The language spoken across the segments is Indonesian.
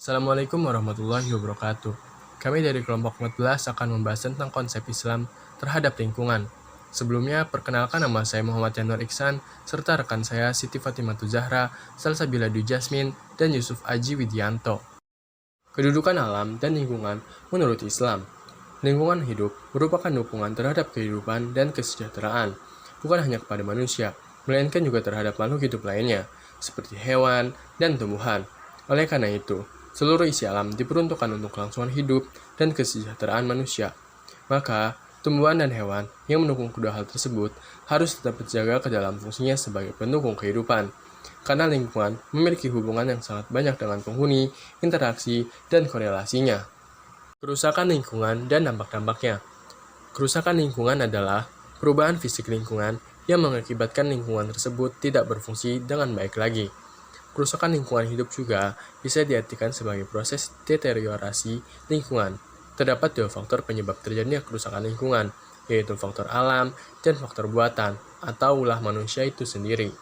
Assalamualaikum warahmatullahi wabarakatuh. Kami dari kelompok 14 akan membahas tentang konsep Islam terhadap lingkungan. Sebelumnya, perkenalkan nama saya Muhammad Yanur Iksan, serta rekan saya Siti Fatimatu Zahra, Salsabila Dwi Jasmin, dan Yusuf Aji Widianto. Kedudukan alam dan lingkungan menurut Islam. Lingkungan hidup merupakan dukungan terhadap kehidupan dan kesejahteraan, bukan hanya kepada manusia, melainkan juga terhadap makhluk hidup lainnya, seperti hewan dan tumbuhan. Oleh karena itu, seluruh isi alam diperuntukkan untuk kelangsungan hidup dan kesejahteraan manusia. Maka, tumbuhan dan hewan yang mendukung kedua hal tersebut harus tetap terjaga ke dalam fungsinya sebagai pendukung kehidupan. Karena lingkungan memiliki hubungan yang sangat banyak dengan penghuni, interaksi, dan korelasinya. Kerusakan lingkungan dan dampak-dampaknya. Kerusakan lingkungan adalah perubahan fisik lingkungan yang mengakibatkan lingkungan tersebut tidak berfungsi dengan baik lagi. Kerusakan lingkungan hidup juga bisa diartikan sebagai proses deteriorasi lingkungan. Terdapat dua faktor penyebab terjadinya kerusakan lingkungan, yaitu faktor alam dan faktor buatan, atau ulah manusia itu sendiri.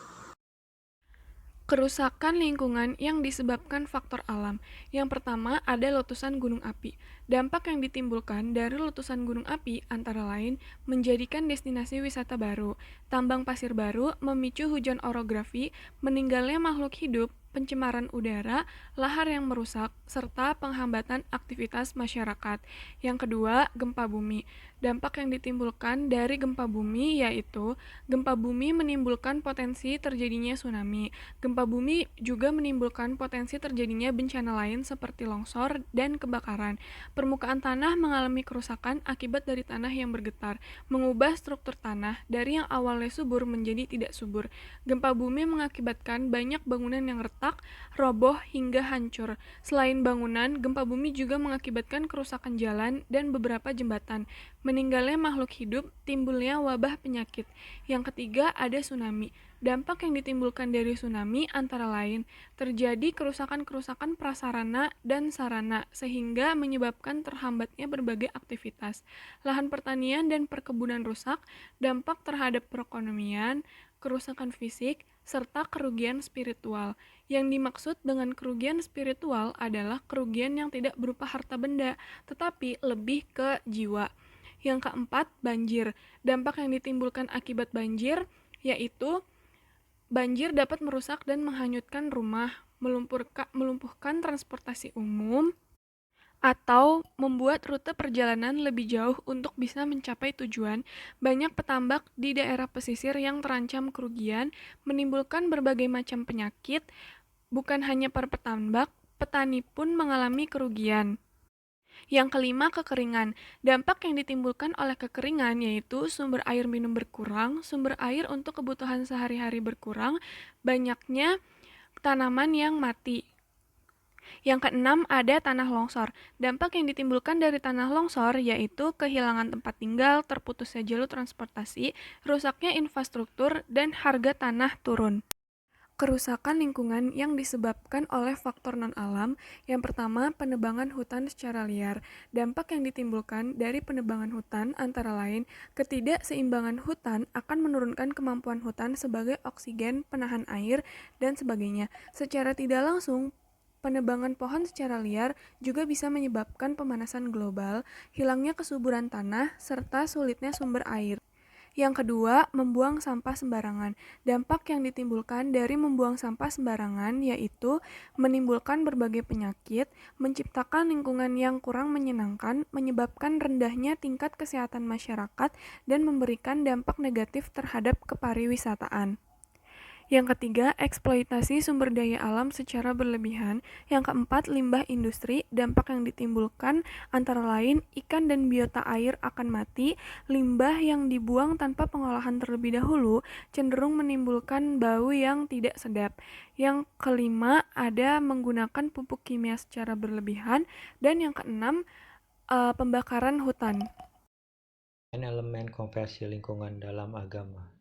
Kerusakan lingkungan yang disebabkan faktor alam. Yang pertama ada letusan gunung api. Dampak yang ditimbulkan dari letusan gunung api antara lain menjadikan destinasi wisata baru, tambang pasir baru, memicu hujan orografi, meninggalnya makhluk hidup, pencemaran udara, lahar yang merusak, serta penghambatan aktivitas masyarakat. Yang kedua, gempa bumi. Dampak yang ditimbulkan dari gempa bumi yaitu gempa bumi menimbulkan potensi terjadinya tsunami. Gempa bumi juga menimbulkan potensi terjadinya bencana lain seperti longsor dan kebakaran. Permukaan tanah mengalami kerusakan akibat dari tanah yang bergetar, mengubah struktur tanah dari yang awalnya subur menjadi tidak subur. Gempa bumi mengakibatkan banyak bangunan yang retak, roboh hingga hancur. Selain bangunan, gempa bumi juga mengakibatkan kerusakan jalan dan beberapa jembatan. Meninggalnya makhluk hidup, timbulnya wabah penyakit. Yang ketiga ada tsunami. Dampak yang ditimbulkan dari tsunami antara lain terjadi kerusakan-kerusakan prasarana dan sarana sehingga menyebabkan terhambatnya berbagai aktivitas. Lahan pertanian dan perkebunan rusak, dampak terhadap perekonomian, kerusakan fisik, serta kerugian spiritual. Yang dimaksud dengan kerugian spiritual adalah kerugian yang tidak berupa harta benda, tetapi lebih ke jiwa. Yang keempat, banjir. Dampak yang ditimbulkan akibat banjir yaitu banjir dapat merusak dan menghanyutkan rumah, melumpuhkan transportasi umum, atau membuat rute perjalanan lebih jauh untuk bisa mencapai tujuan. Banyak petambak di daerah pesisir yang terancam kerugian, menimbulkan berbagai macam penyakit. Bukan hanya para petambak, petani pun mengalami kerugian. Yang kelima, kekeringan. Dampak yang ditimbulkan oleh kekeringan yaitu sumber air minum berkurang, sumber air untuk kebutuhan sehari-hari berkurang, banyaknya tanaman yang mati. Yang keenam, ada tanah longsor. Dampak yang ditimbulkan dari tanah longsor yaitu kehilangan tempat tinggal, terputusnya jalur transportasi, rusaknya infrastruktur, dan harga tanah turun. Kerusakan lingkungan yang disebabkan oleh faktor non-alam. Yang pertama, penebangan hutan secara liar. Dampak yang ditimbulkan dari penebangan hutan antara lain, ketidakseimbangan hutan akan menurunkan kemampuan hutan sebagai oksigen, penahan air, dan sebagainya. Secara tidak langsung, penebangan pohon secara liar juga bisa menyebabkan pemanasan global, hilangnya kesuburan tanah, serta sulitnya sumber air. Yang kedua, membuang sampah sembarangan. Dampak yang ditimbulkan dari membuang sampah sembarangan yaitu menimbulkan berbagai penyakit, menciptakan lingkungan yang kurang menyenangkan, menyebabkan rendahnya tingkat kesehatan masyarakat, dan memberikan dampak negatif terhadap kepariwisataan. Yang ketiga, eksploitasi sumber daya alam secara berlebihan. Yang keempat, limbah industri. Dampak yang ditimbulkan antara lain ikan dan biota air akan mati. Limbah yang dibuang tanpa pengolahan terlebih dahulu cenderung menimbulkan bau yang tidak sedap. Yang kelima, ada menggunakan pupuk kimia secara berlebihan. Dan yang keenam, pembakaran hutan. Elemen konversi lingkungan dalam agama.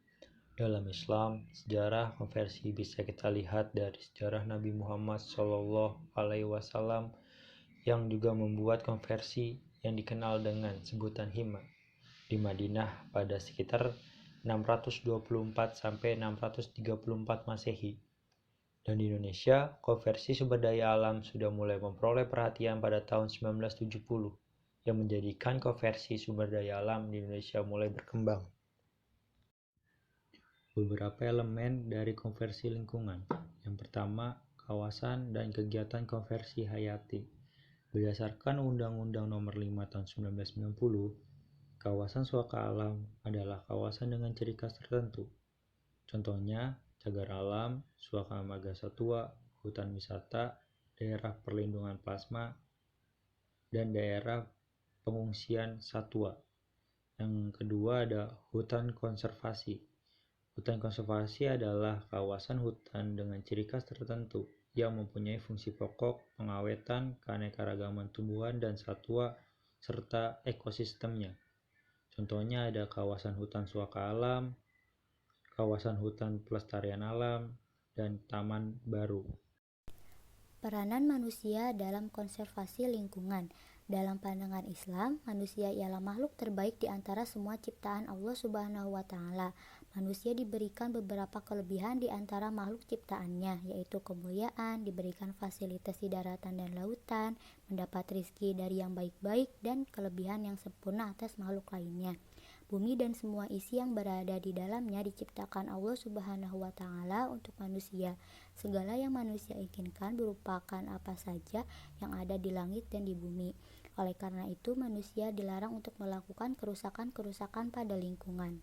Dalam Islam, sejarah konversi bisa kita lihat dari sejarah Nabi Muhammad SAW yang juga membuat konversi yang dikenal dengan sebutan hima di Madinah pada sekitar 624 sampai 634 Masehi. Dan di Indonesia, konversi sumber daya alam sudah mulai memperoleh perhatian pada tahun 1970, yang menjadikan konversi sumber daya alam di Indonesia mulai berkembang. Beberapa elemen dari konversi lingkungan. Yang pertama, kawasan dan kegiatan konversi hayati. Berdasarkan Undang-Undang Nomor 5 Tahun 1990, kawasan suaka alam adalah kawasan dengan ciri khas tertentu. Contohnya, cagar alam, suaka marga satwa, hutan wisata, daerah perlindungan plasma, dan daerah pengungsian satwa. Yang kedua ada hutan konservasi. Hutan konservasi adalah kawasan hutan dengan ciri khas tertentu yang mempunyai fungsi pokok pengawetan keanekaragaman tumbuhan dan satwa serta ekosistemnya. Contohnya ada kawasan hutan suaka alam, kawasan hutan pelestarian alam, dan taman baru. Peranan manusia dalam konservasi lingkungan. Dalam pandangan Islam, manusia ialah makhluk terbaik di antara semua ciptaan Allah Subhanahu wa Ta'ala. Manusia diberikan beberapa kelebihan di antara makhluk ciptaannya, yaitu kemuliaan, diberikan fasilitas di daratan dan lautan, mendapat rizki dari yang baik-baik, dan kelebihan yang sempurna atas makhluk lainnya. Bumi dan semua isi yang berada di dalamnya diciptakan Allah Subhanahu wa Ta'ala untuk manusia. Segala yang manusia inginkan merupakan apa saja yang ada di langit dan di bumi. Oleh karena itu, manusia dilarang untuk melakukan kerusakan-kerusakan pada lingkungan.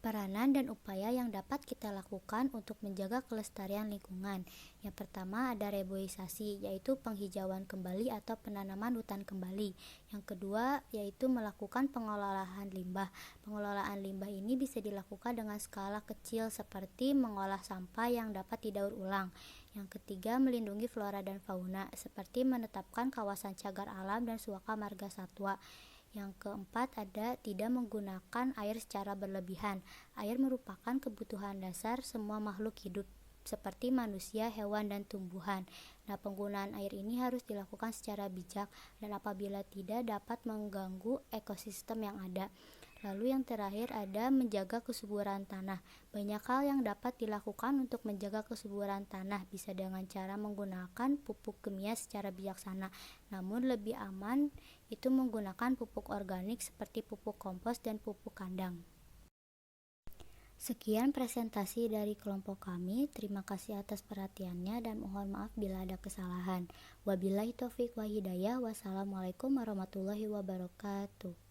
Peranan dan upaya yang dapat kita lakukan untuk menjaga kelestarian lingkungan. Yang pertama ada reboisasi, yaitu penghijauan kembali atau penanaman hutan kembali. Yang kedua yaitu melakukan pengelolaan limbah. Pengelolaan limbah ini bisa dilakukan dengan skala kecil seperti mengolah sampah yang dapat didaur ulang. Yang ketiga melindungi flora dan fauna seperti menetapkan kawasan cagar alam dan suaka marga satwa. Yang keempat ada tidak menggunakan air secara berlebihan. Air merupakan kebutuhan dasar semua makhluk hidup seperti manusia, hewan, dan tumbuhan. Nah, penggunaan air ini harus dilakukan secara bijak dan apabila tidak dapat mengganggu ekosistem yang ada. Lalu yang terakhir ada menjaga kesuburan tanah. Banyak hal yang dapat dilakukan untuk menjaga kesuburan tanah, bisa dengan cara menggunakan pupuk kimia secara bijaksana. Namun lebih aman itu menggunakan pupuk organik seperti pupuk kompos dan pupuk kandang. Sekian presentasi dari kelompok kami. Terima kasih atas perhatiannya dan mohon maaf bila ada kesalahan. Wabillahi taufiq wa hidayah. Wassalamualaikum warahmatullahi wabarakatuh.